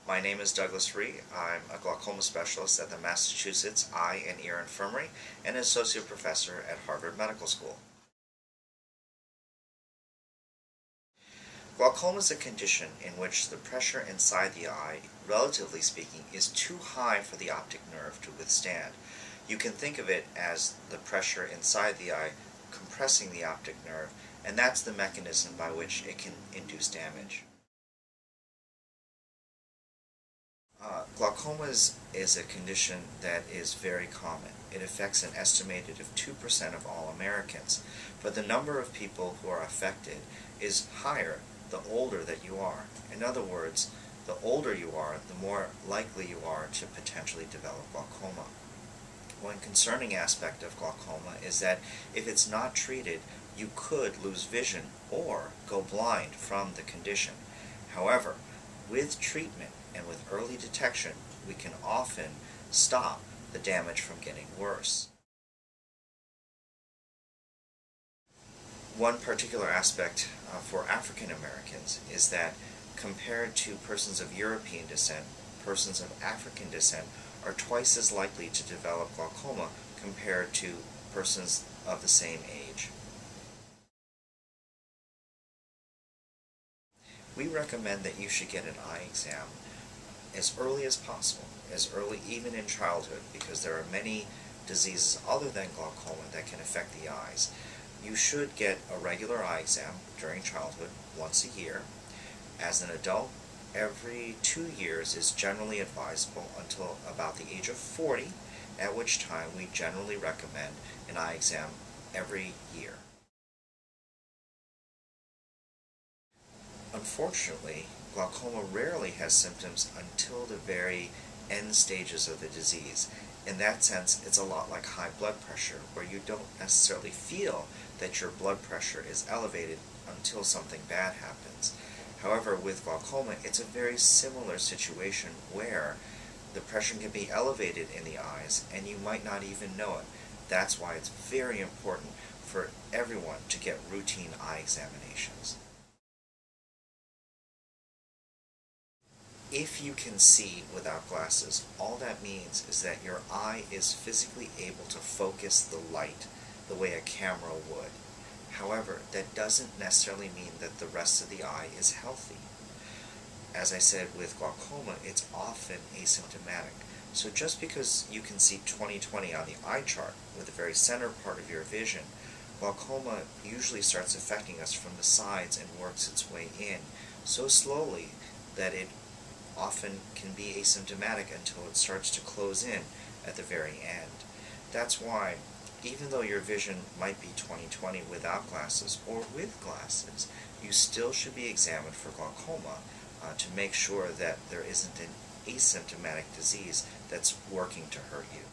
My name is Douglas Rhee. I'm a glaucoma specialist at the Massachusetts Eye and Ear Infirmary and an associate professor at Harvard Medical School. Glaucoma is a condition in which the pressure inside the eye, relatively speaking, is too high for the optic nerve to withstand. You can think of it as the pressure inside the eye compressing the optic nerve, and that's the mechanism by which it can induce damage. Glaucoma is a condition that is very common. It affects an estimated of 2% of all Americans, but the number of people who are affected is higher the older that you are. In other words, the older you are, the more likely you are to potentially develop glaucoma. One concerning aspect of glaucoma is that if it's not treated, you could lose vision or go blind from the condition. However, with treatment and with early detection, we can often stop the damage from getting worse. One particular aspect for African Americans is that compared to persons of European descent, persons of African descent are twice as likely to develop glaucoma compared to persons of the same age. We recommend that you should get an eye exam as early as possible, as early even in childhood, because there are many diseases other than glaucoma that can affect the eyes. You should get a regular eye exam during childhood once a year. As an adult, every 2 years is generally advisable until about the age of 40, at which time we generally recommend an eye exam every year. Unfortunately, glaucoma rarely has symptoms until the very end stages of the disease. In that sense, it's a lot like high blood pressure, where you don't necessarily feel that your blood pressure is elevated until something bad happens. However, with glaucoma, it's a very similar situation where the pressure can be elevated in the eyes and you might not even know it. That's why it's very important for everyone to get routine eye examinations. If you can see without glasses, all that means is that your eye is physically able to focus the light the way a camera would. However, that doesn't necessarily mean that the rest of the eye is healthy. As I said, with glaucoma, it's often asymptomatic. So just because you can see 20/20 on the eye chart with the very center part of your vision, glaucoma usually starts affecting us from the sides and works its way in so slowly that it often can be asymptomatic until it starts to close in at the very end. That's why, even though your vision might be 20/20 without glasses or with glasses, you still should be examined for glaucoma to make sure that there isn't an asymptomatic disease that's working to hurt you.